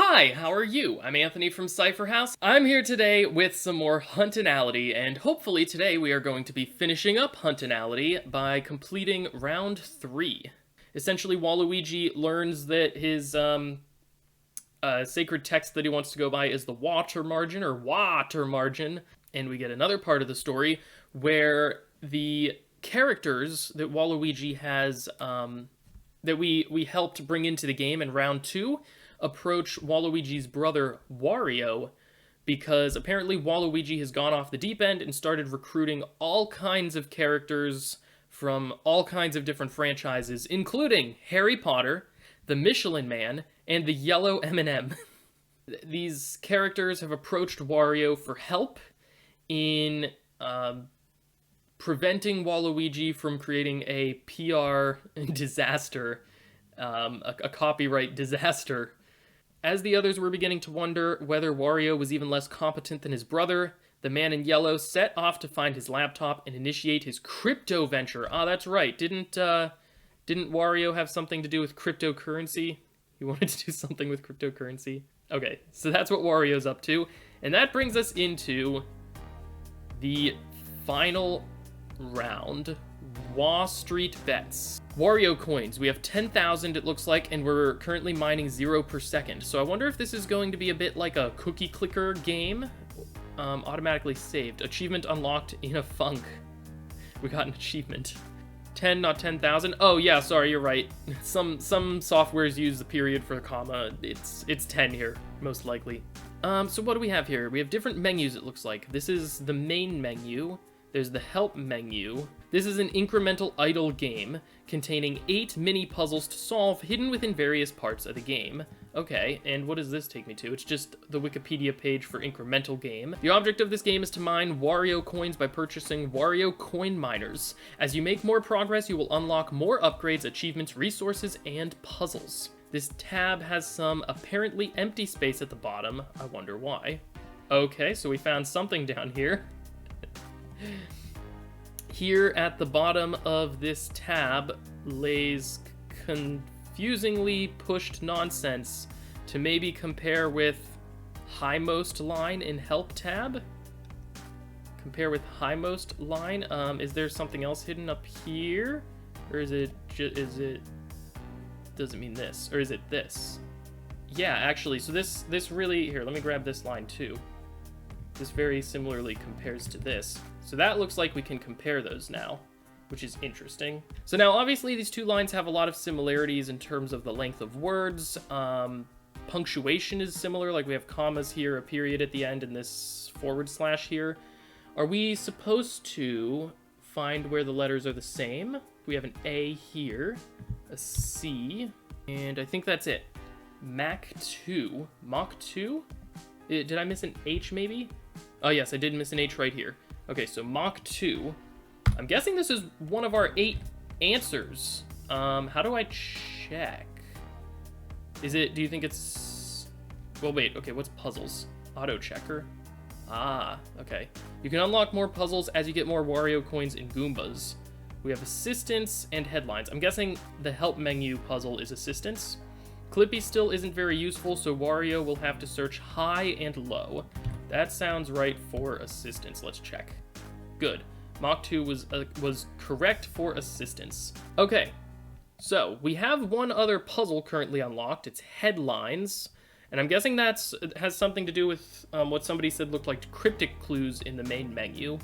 Hi, how are you? I'm Anthony from Cypher House. I'm here today with some more Huntinality, and hopefully today we are going to be finishing up Huntinality by completing round 3. Essentially, Waluigi learns that his sacred text that he wants to go by is the water margin, and we get another part of the story where the characters that Waluigi has, that we helped bring into the game in round 2, approach Waluigi's brother Wario, because apparently Waluigi has gone off the deep end and started recruiting all kinds of characters from all kinds of different franchises, including Harry Potter, the Michelin Man, and the Yellow M&M. These characters have approached Wario for help in preventing Waluigi from creating a PR disaster, a copyright disaster. As the others were beginning to wonder whether Wario was even less competent than his brother, the man in yellow set off to find his laptop and initiate his crypto venture. Ah, that's right. Didn't Wario have something to do with cryptocurrency? He wanted to do something with cryptocurrency. Okay, so that's what Wario's up to. And that brings us into the final round. Wall Street Bets. Wario coins. We have 10,000 it looks like, and we're currently mining 0 per second. So I wonder if this is going to be a bit like a cookie clicker game. Automatically saved. Achievement unlocked in a funk. We got an achievement. 10, not 10,000. Oh yeah, sorry, you're right. Some softwares use the period for the comma. It's 10 here, most likely. So what do we have here? We have different menus, it looks like. This is the main menu. There's the help menu. This is an incremental idle game containing 8 mini puzzles to solve hidden within various parts of the game. Okay, and what does this take me to? It's just the Wikipedia page for incremental game. The object of this game is to mine Wario coins by purchasing Wario coin miners. As you make more progress, you will unlock more upgrades, achievements, resources, and puzzles. This tab has some apparently empty space at the bottom. I wonder why. Okay, so we found something down here. Here at the bottom of this tab lays confusingly pushed nonsense to maybe compare with hindmost line in help tab. Compare with hindmost line. Is there something else hidden up here? Or is it doesn't mean this, or is it this? Yeah, actually, so this really, here, let me grab this line too. This very similarly compares to this. So that looks like we can compare those now, which is interesting. So now, obviously, these two lines have a lot of similarities in terms of the length of words. Punctuation is similar, like we have commas here, a period at the end, and this / here. Are we supposed to find where the letters are the same? We have an A here, a C, and I think that's it. Mach 2. Did I miss an H maybe? Oh yes, I did miss an H right here. Okay, so Mach 2. I'm guessing this is one of our 8 answers. How do I check? Do you think it's... Well, wait, okay, what's puzzles? Auto checker. Ah, okay. You can unlock more puzzles as you get more Wario coins and Goombas. We have assistance and headlines. I'm guessing the help menu puzzle is assistance. Clippy still isn't very useful, so Wario will have to search high and low. That sounds right for assistance. Let's check. Good. Mach 2 was correct for assistance. Okay, so we have one other puzzle currently unlocked. It's headlines, and I'm guessing that has something to do with what somebody said looked like cryptic clues in the main menu.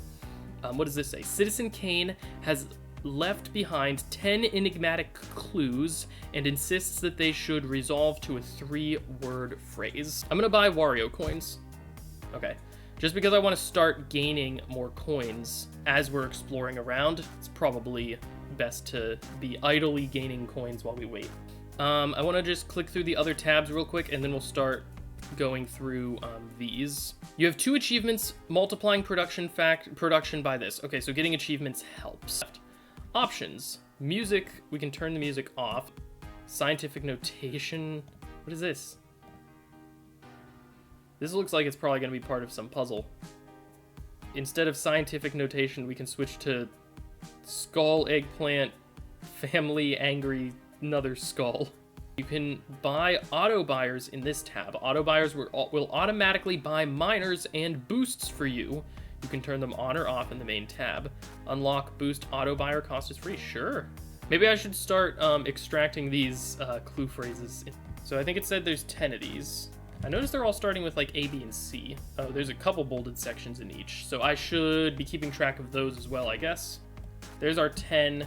What does this say? Citizen Kane has left behind 10 enigmatic clues and insists that they should resolve to a 3-word phrase. I'm gonna buy Wario coins. Okay. Just because I want to start gaining more coins as we're exploring around, it's probably best to be idly gaining coins while we wait. I want to just click through the other tabs real quick, and then we'll start going through these. You have 2 achievements, multiplying production by this. Okay, so getting achievements helps. Options. Music, we can turn the music off. Scientific notation. What is this? This looks like it's probably going to be part of some puzzle. Instead of scientific notation, we can switch to skull, eggplant, family, angry, another skull. You can buy auto buyers in this tab. Auto buyers will automatically buy miners and boosts for you. You can turn them on or off in the main tab. Unlock boost auto buyer, cost is free. Sure. Maybe I should start extracting these clue phrases. So I think it said there's 10 of these. I noticed they're all starting with like A, B, and C. Oh, there's a couple bolded sections in each. So I should be keeping track of those as well, I guess. There's our 10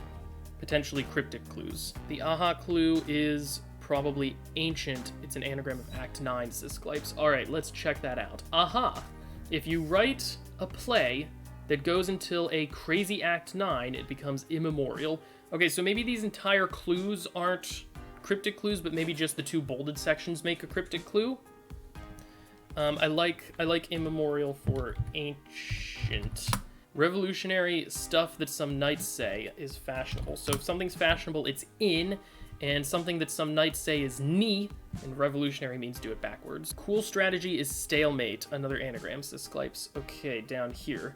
potentially cryptic clues. The aha clue is probably ancient. It's an anagram of Act 9, says Glypes. All right, let's check that out. Aha! If you write a play that goes until a crazy Act 9, it becomes immemorial. Okay, so maybe these entire clues aren't cryptic clues, but maybe just the 2 bolded sections make a cryptic clue. I like immemorial for ancient. Revolutionary stuff that some knights say is fashionable. So if something's fashionable, it's in, and something that some knights say is ni, and revolutionary means do it backwards. Cool strategy is stalemate, another anagram, says Glypes. Okay, down here.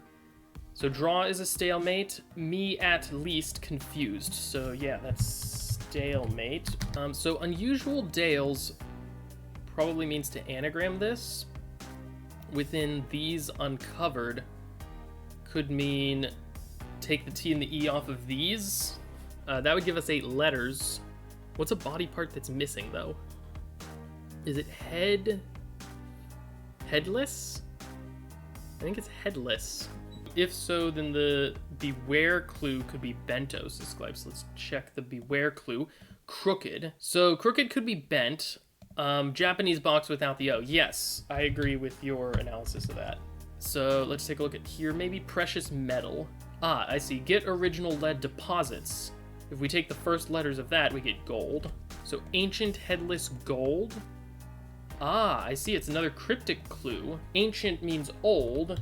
So draw is a stalemate, me at least confused. So yeah, that's stalemate. So unusual dales probably means to anagram this. Within these uncovered could mean take the T and the E off of these. That would give us 8 letters. What's a body part that's missing, though? Is it head? Headless? I think it's headless. If so, then the beware clue could be bento, says Glypes. Let's check the beware clue. Crooked. So crooked could be bent. Japanese box without the O. Yes, I agree with your analysis of that. So let's take a look at here. Maybe precious metal. Ah, I see. Get original lead deposits. If we take the first letters of that, we get gold. So ancient headless gold. Ah, I see. It's another cryptic clue. Ancient means old,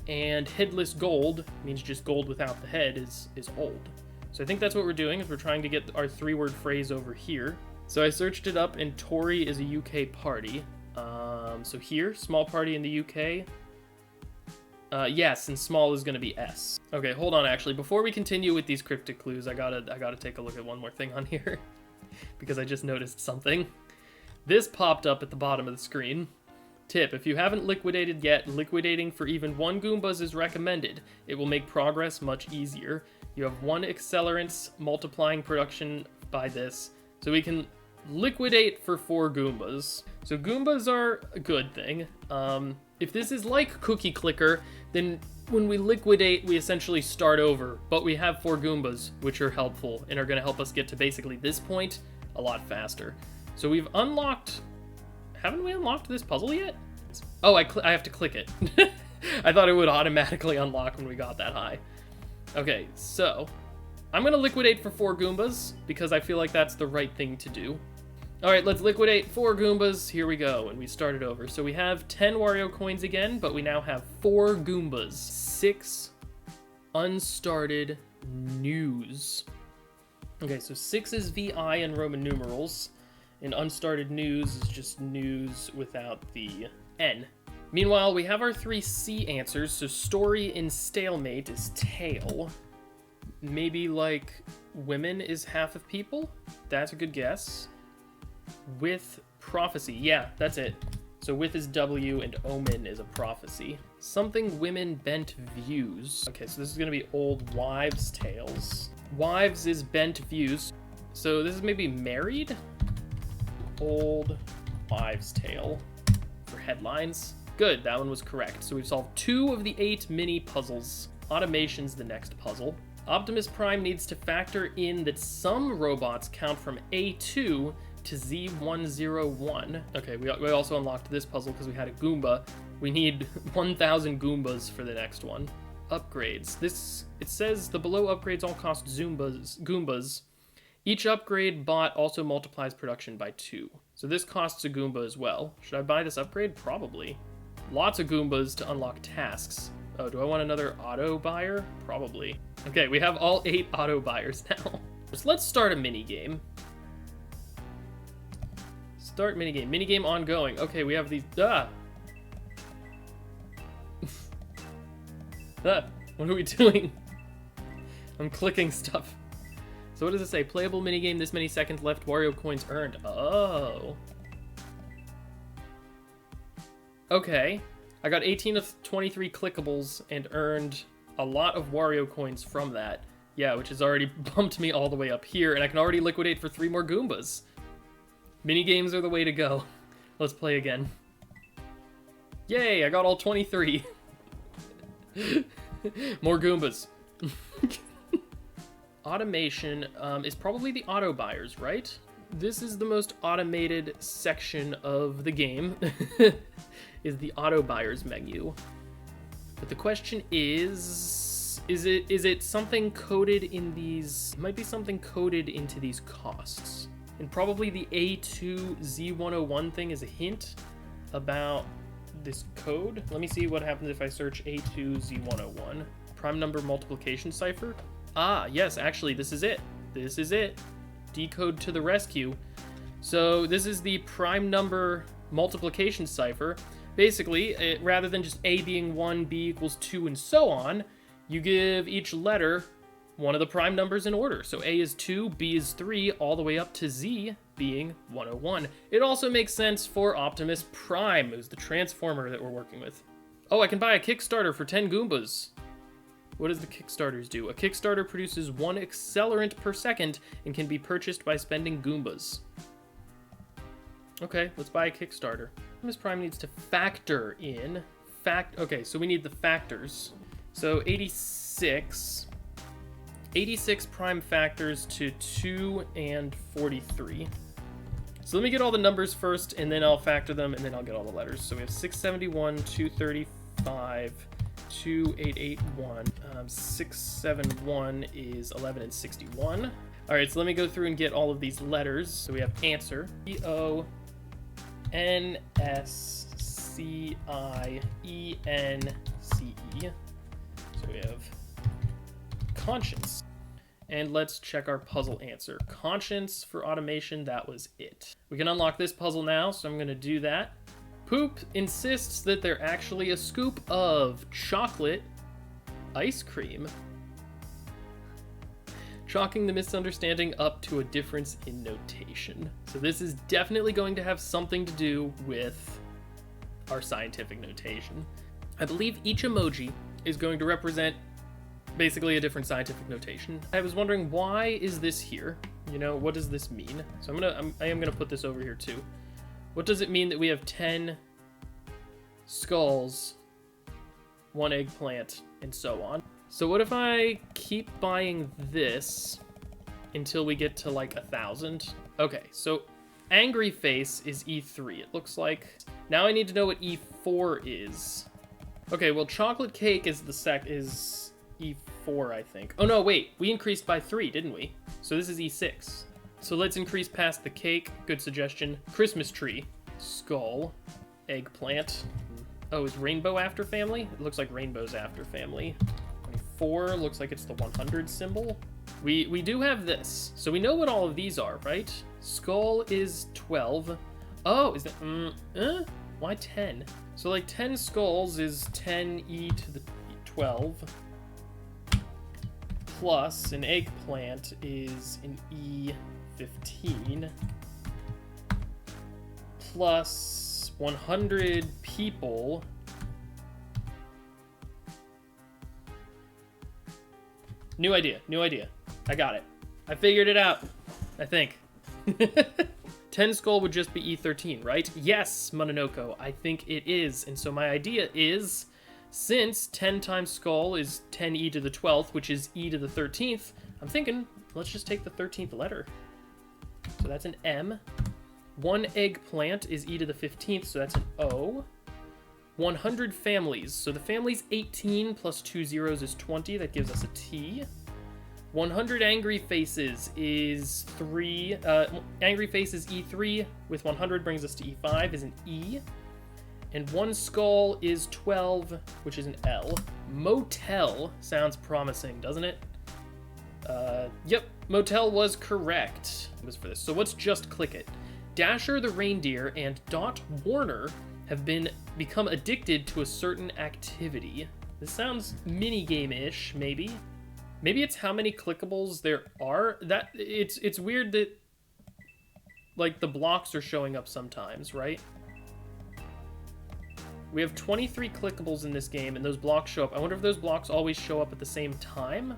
and headless gold means just gold without the head is old. So I think that's what we're doing, is we're trying to get our 3-word phrase over here. So I searched it up, and Tory is a UK party. So here, small party in the UK. Yes, and small is going to be S. Okay, hold on, actually. Before we continue with these cryptic clues, I gotta take a look at one more thing on here. Because I just noticed something. This popped up at the bottom of the screen. Tip, if you haven't liquidated yet, liquidating for even 1 Goombas is recommended. It will make progress much easier. You have 1 accelerants multiplying production by this. So we can liquidate for 4 Goombas. So Goombas are a good thing. If this is like Cookie Clicker, then when we liquidate, we essentially start over, but we have 4 Goombas, which are helpful and are going to help us get to basically this point a lot faster. So we've unlocked... Haven't we unlocked this puzzle yet? Oh, I have to click it. I thought it would automatically unlock when we got that high. Okay, so I'm going to liquidate for 4 Goombas because I feel like that's the right thing to do. All right, let's liquidate 4 Goombas. Here we go, and we start it over. So we have 10 Wario coins again, but we now have 4 Goombas. 6 unstarted news. Okay, so 6 is VI in Roman numerals, and unstarted news is just news without the N. Meanwhile, we have our 3 C answers, so story in stalemate is tail. Maybe like women is half of people? That's a good guess. With prophecy, yeah, that's it. So with is W and omen is a prophecy. Something women bent views. Okay, so this is gonna be old wives' tales. Wives is bent views. So this is maybe married? Old wives' tale for headlines. Good, that one was correct. So we've solved 2 of the 8 mini puzzles. Automation's the next puzzle. Optimus Prime needs to factor in that some robots count from A2 to Z101. Okay, we also unlocked this puzzle because we had a Goomba. We need 1,000 Goombas for the next one. Upgrades. It says the below upgrades all cost Goombas. Each upgrade bought also multiplies production by 2. So this costs a Goomba as well. Should I buy this upgrade? Probably. Lots of Goombas to unlock tasks. Oh, do I want another auto buyer? Probably. Okay, we have all 8 auto buyers now. So let's start a mini game. Start minigame. Minigame ongoing. Okay, we have these... What are we doing? I'm clicking stuff. So what does it say? Playable minigame, this many seconds left, Wario coins earned. Oh. Okay. I got 18 of 23 clickables and earned a lot of Wario coins from that. Yeah, which has already bumped me all the way up here, and I can already liquidate for 3 more Goombas. Minigames are the way to go. Let's play again. Yay, I got all 23. More Goombas. Automation is probably the auto buyers, right? This is the most automated section of the game, is the auto buyers menu. But the question is it something coded in these, it might be something coded into these costs. And probably the A2Z101 thing is a hint about this code. Let me see what happens if I search A2Z101. Prime number multiplication cipher. Ah, yes, actually, this is it. This is it. Decode to the rescue. So this is the prime number multiplication cipher. Basically, rather than just A being 1, B equals 2, and so on, you give each letter one of the prime numbers in order. So A is 2, B is 3, all the way up to Z being 101. It also makes sense for Optimus Prime, who's the transformer that we're working with. Oh, I can buy a Kickstarter for 10 Goombas. What does the Kickstarters do? A Kickstarter produces 1 accelerant per second and can be purchased by spending Goombas. Okay, let's buy a Kickstarter. Optimus Prime needs to factor in... Okay, so we need the factors. So 86 prime factors to 2 and 43. So let me get all the numbers first, and then I'll factor them, and then I'll get all the letters. So we have 671, 235, 2881, 671 is 11 and 61. All right, so let me go through and get all of these letters. So we have answer, E-O-N-S-C-I-E-N-C-E. So we have conscience. And let's check our puzzle answer. Conscience for automation, that was it. We can unlock this puzzle now, so I'm gonna do that. Poop insists that they're actually a scoop of chocolate ice cream. Chalking the misunderstanding up to a difference in notation. So this is definitely going to have something to do with our scientific notation. I believe each emoji is going to represent basically a different scientific notation. I was wondering, why is this here? You know, what does this mean? So I am gonna put this over here too. What does it mean that we have 10 skulls, 1 eggplant, and so on? So what if I keep buying this until we get to like 1,000? Okay, so angry face is E3, it looks like. Now I need to know what E4 is. Okay, well chocolate cake is is E4, I think. Oh no, wait, we increased by 3, didn't we? So this is E6. So let's increase past the cake, good suggestion. Christmas tree, skull, eggplant. Oh, is rainbow after family? It looks like rainbow's after family. 24 looks like it's the 100 symbol. We do have this, so we know what all of these are, right? Skull is 12. Oh, is that, why 10? So like 10 skulls is 10e to the 12. Plus an eggplant is an E15. Plus 100 people. New idea. I got it. I figured it out, I think. 10 skull would just be E13, right? Yes, Mononoko, I think it is. And so my idea is, since 10 times skull is 10e to the 12th, which is e to the 13th, I'm thinking, let's just take the 13th letter. So that's an M. 1 eggplant is e to the 15th, so that's an O. 100 families. So the family's 18 plus 2 zeros is 20. That gives us a T. 100 angry faces is 3. Angry faces E3 with 100 brings us to E5 is an E. And 1 skull is 12, which is an L. Motel sounds promising, doesn't it? Yep, motel was correct. It was for this. So let's just click it. Dasher the reindeer and Dot Warner have become addicted to a certain activity. This sounds minigame-ish, maybe. Maybe it's how many clickables there are. That it's weird that like the blocks are showing up sometimes, right? We have 23 clickables in this game, and those blocks show up. I wonder if those blocks always show up at the same time?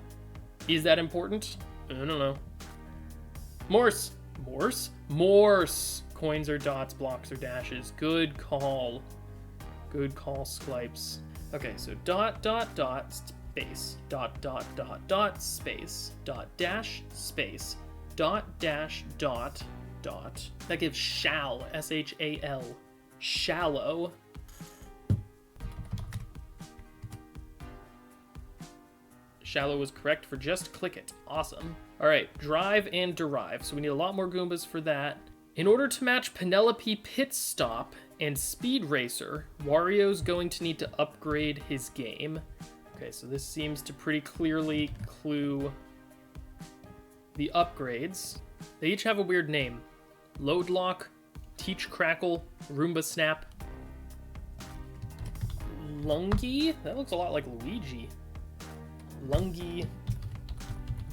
Is that important? I don't know. Morse! Morse? Morse! Coins are dots, blocks are dashes. Good call. Good call, Sklipes. Okay, so dot, dot, dot, space. Dot, dot, dot, dot, space. Dot, dash, space. Dot, dash, dot, dot. That gives shall, S-H-A-L. Shallow. Shallow was correct for just click it. Awesome. All right, drive and derive. So we need a lot more Goombas for that. In order to match Penelope Pit Stop and Speed Racer, Wario's going to need to upgrade his game. Okay, so this seems to pretty clearly clue the upgrades. They each have a weird name. Load Lock, Teach Crackle, Roomba Snap, Lungy? That looks a lot like Luigi. Lungy,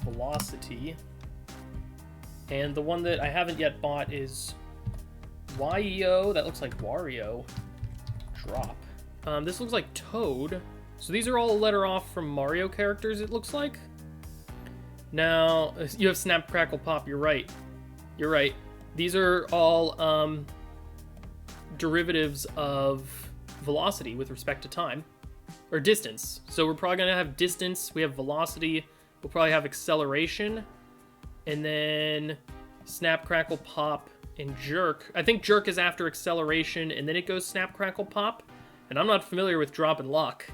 Velocity, and the one that I haven't yet bought is YEO. That looks like Wario. Drop. This looks like Toad. So these are all a letter off from Mario characters, it looks like. Now, you have Snap, Crackle, Pop. You're right. You're right. These are all derivatives of velocity with respect to time. Or distance. So we're probably going to have distance. We have velocity. We'll probably have acceleration. And then snap, crackle, pop, and jerk. I think jerk is after acceleration, and then it goes snap, crackle, pop. And I'm not familiar with drop and lock,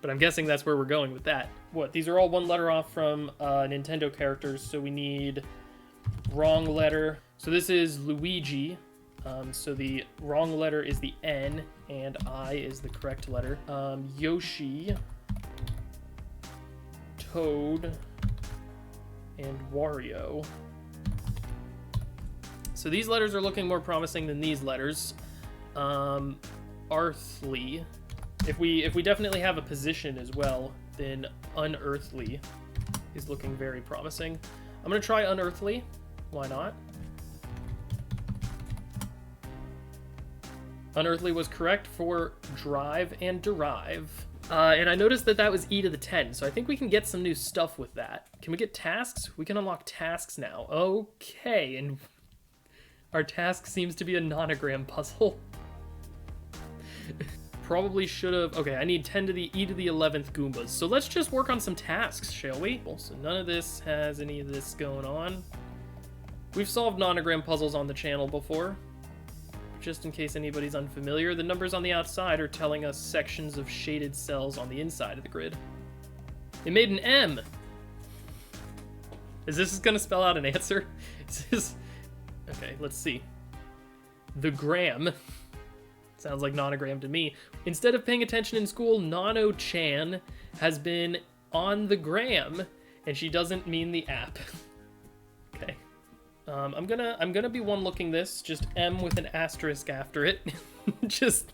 but I'm guessing that's where we're going with that. What? These are all one letter off from Nintendo characters, so we need wrong letter. So this is Luigi. So the wrong letter is the N, and I is the correct letter. Yoshi, Toad, and Wario. So these letters are looking more promising than these letters. Earthly. If we definitely have a position as well, then unearthly is looking very promising. I'm gonna try unearthly. Why not? Unearthly was correct for drive and derive. And I noticed that that was E to the 10, so I think we can get some new stuff with that. Can we get tasks? We can unlock tasks now. Okay, and our task seems to be a nonogram puzzle. Probably should have... Okay, I need 10 to the E to the 11th Goombas. So let's just work on some tasks, shall we? So none of this has any of this going on. We've solved nonogram puzzles on the channel before. Just in case anybody's unfamiliar, the numbers on the outside are telling us sections of shaded cells on the inside of the grid. It made an M! Is this gonna spell out an answer? Is this... Okay, let's see. The gram. Sounds like nonogram to me. Instead of paying attention in school, Nono-chan has been on the gram, and she doesn't mean the app. Okay. I'm gonna be one-looking this, just M with an asterisk after it, just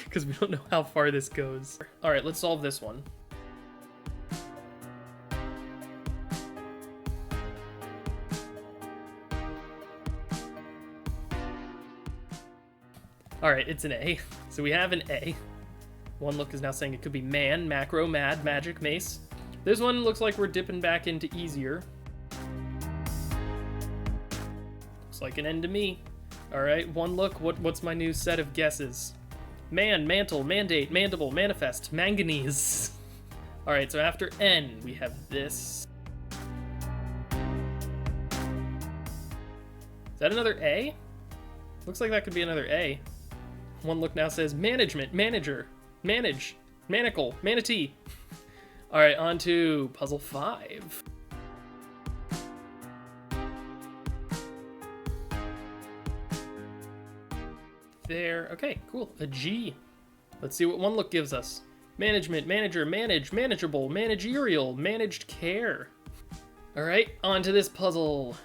because we don't know how far this goes. All right, let's solve this one. All right, it's an A. So we have an A. One look is now saying it could be man, macro, mad, magic, mace. This one looks like we're dipping back into easier. Looks like an N to me. All right, one look. What's my new set of guesses? Man, mantle, mandate, mandible, manifest, manganese. All right, so after N, we have this. Is that another A? Looks like that could be another A. One look now says management, manager, manage, manacle, manatee. All right, on to puzzle 5. There, okay, cool, a G. Let's see what one look gives us. Management, manager, manage, manageable, managerial, managed care. All right, on to this puzzle.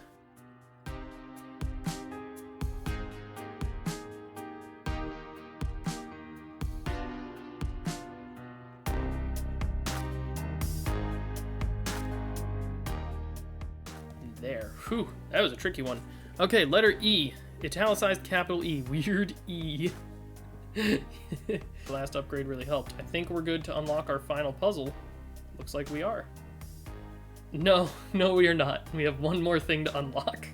there. Whew, that was a tricky one. Okay, letter E. Italicized capital E. Weird E. The last upgrade really helped. I think we're good to unlock our final puzzle. Looks like we are. No, we are not. We have one more thing to unlock.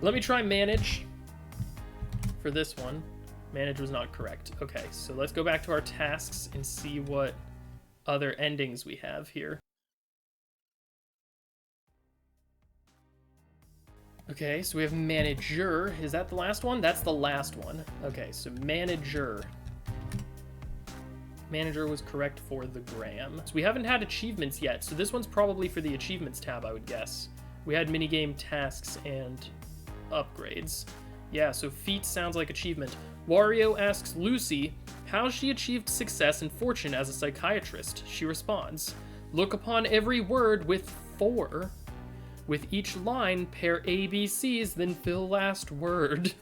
Let me try manage for this one. Manage was not correct. Okay, so let's go back to our tasks and see what other endings we have here. Okay, so we have manager. Is that the last one? That's the last one. Okay, so manager. Manager was correct for the gram. So we haven't had achievements yet, so this one's probably for the achievements tab, I would guess. We had minigame tasks and upgrades. Yeah, so feat sounds like achievement. Wario asks Lucy how she achieved success and fortune as a psychiatrist. She responds, look upon every word with 4. With each line, pair ABCs, then fill last word.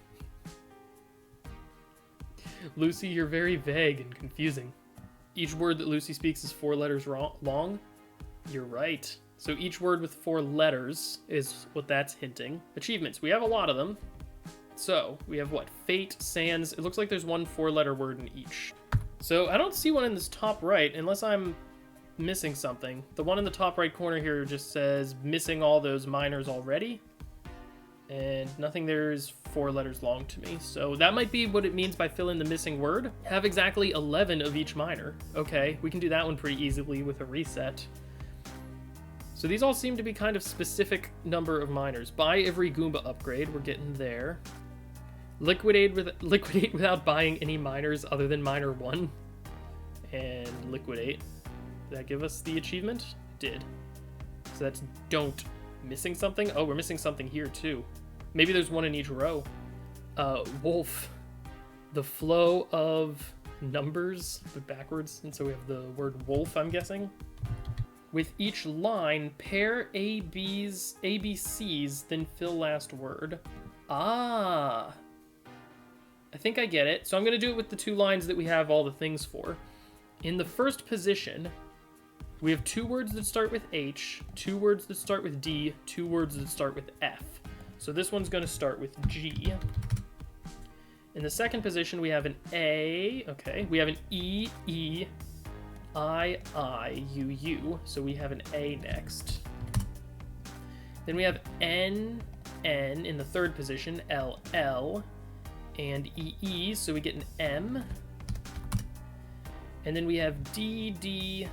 Lucy, you're very vague and confusing. Each word that Lucy speaks is 4 letters long? You're right. So each word with 4 letters is what that's hinting. Achievements, we have a lot of them. So we have what? Fate, Sands. It looks like there's one 4-letter word in each. So I don't see one in this top right unless I'm missing something. The one in the top right corner here just says missing all those minors already. And nothing there is 4 letters long to me. So that might be what it means by fill in the missing word. Have exactly 11 of each minor. Okay, we can do that one pretty easily with a reset. So these all seem to be kind of specific number of minors. Buy every Goomba upgrade, we're getting there. Liquidate without buying any minors other than minor 1. And liquidate. Did that give us the achievement? Did. So that's don't. Missing something? Oh, we're missing something here too. Maybe there's one in each row. Wolf. The flow of numbers, but backwards. And so we have the word wolf, I'm guessing. With each line, pair ABCs, then fill last word. Ah. I think I get it. So I'm going to do it with the 2 lines that we have all the things for. In the first position, we have 2 words that start with H, 2 words that start with D, 2 words that start with F. So this one's going to start with G. In the second position, we have an A. Okay, we have an E, E, I, U, U. So we have an A next. Then we have N, N in the third position, L, L, and E, E. So we get an M. And then we have D, D,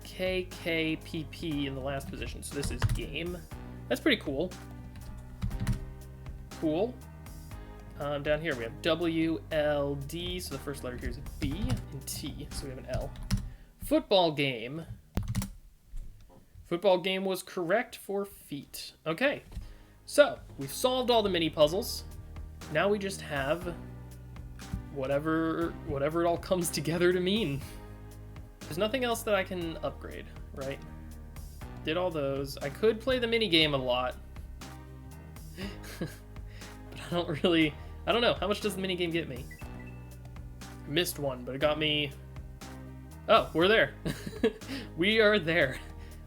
K, K, P, P in the last position. So this is game. That's pretty cool. Cool. Down here we have W, L, D. So the first letter here is a B, and T. So we have an L. Football game. Football game was correct for feet. Okay. So we've solved all the mini puzzles. Now we just have whatever it all comes together to mean. There's nothing else that I can upgrade, right? Did all those. I could play the mini game a lot. But I don't know. How much does the mini game get me? Missed one, but it got me... Oh, we're there. We are there.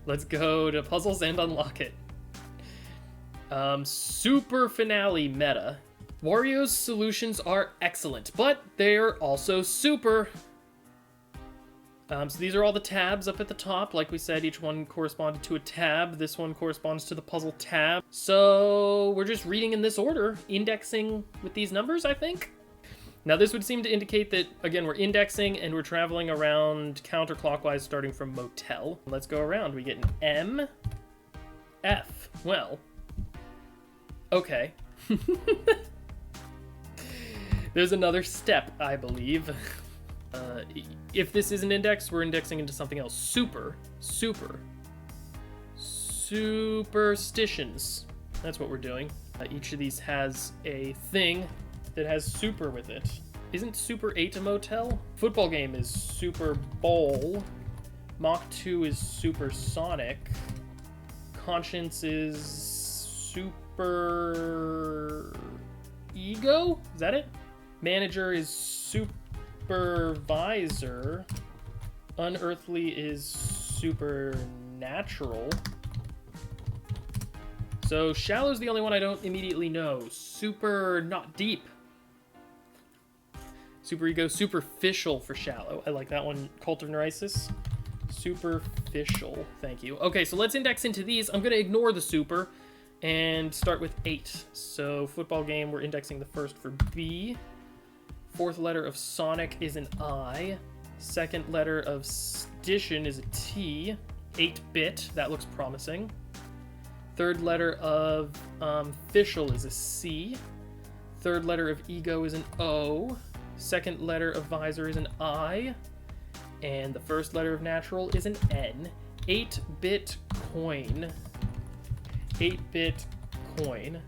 Let's go to puzzles and unlock it. Super finale meta. Wario's solutions are excellent, but they're also super. So these are all the tabs up at the top. Like we said, each one corresponded to a tab. This one corresponds to the puzzle tab. So we're just reading in this order, indexing with these numbers, I think. Now this would seem to indicate that, again, we're indexing and we're traveling around counterclockwise starting from motel. Let's go around. We get an M, F. Well, okay. There's another step, I believe. If this is an index, we're indexing into something else. Superstitions. That's what we're doing. Each of these has a thing that has super with it. Isn't Super 8 a motel? Football game is Super Bowl. Mach 2 is Super Sonic. Conscience is Super Ego? Is that it? Manager is Supervisor. Unearthly is Supernatural. So shallow's the only one I don't immediately know. Super not deep. Super ego, superficial for shallow. I like that one. Cult of Neurisis. Superficial. Thank you. Okay, so let's index into these. I'm going to ignore the super and start with 8. So football game, we're indexing the first for B. Fourth letter of Sonic is an I. Second letter of Stition is a T. 8-bit. That looks promising. Third letter of Fischl is a C. Third letter of Ego is an O. Second letter of Visor is an I. And the first letter of Natural is an N. 8-bit coin. 8-bit coin.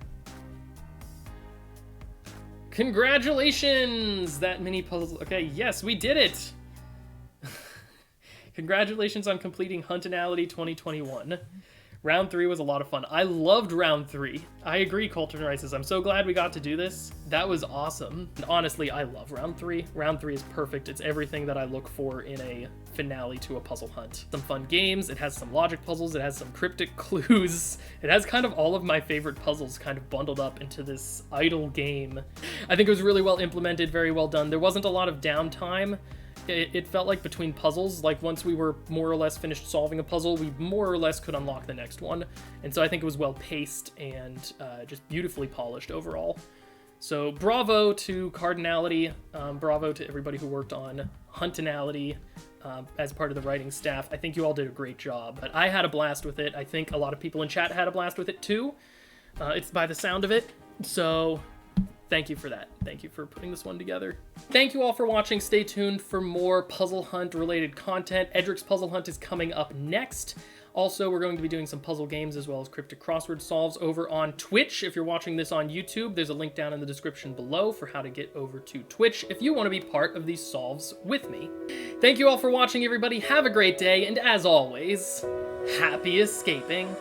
Congratulations! That mini puzzle. Okay, yes, we did it! Congratulations on completing Huntinality 2021. Round 3 was a lot of fun. I loved round 3. I agree, Colton Rices. I'm so glad we got to do this. That was awesome. And honestly, I love round 3. Round 3 is perfect. It's everything that I look for in a finale to a puzzle hunt. Some fun games. It has some logic puzzles. It has some cryptic clues. It has kind of all of my favorite puzzles kind of bundled up into this idle game. I think it was really well implemented, very well done. There wasn't a lot of downtime. It felt like between puzzles, like once we were more or less finished solving a puzzle, we more or less could unlock the next one. And so I think it was well paced and just beautifully polished overall. So bravo to Cardinality, bravo to everybody who worked on Huntinality as part of the writing staff. I think you all did a great job, but I had a blast with it. I think a lot of people in chat had a blast with it too. It's by the sound of it, so thank you for that. Thank you for putting this one together. Thank you all for watching. Stay tuned for more Puzzle Hunt related content. Edric's Puzzle Hunt is coming up next. Also, we're going to be doing some puzzle games as well as cryptic crossword solves over on Twitch. If you're watching this on YouTube, there's a link down in the description below for how to get over to Twitch if you want to be part of these solves with me. Thank you all for watching, everybody. Have a great day, and as always, happy escaping.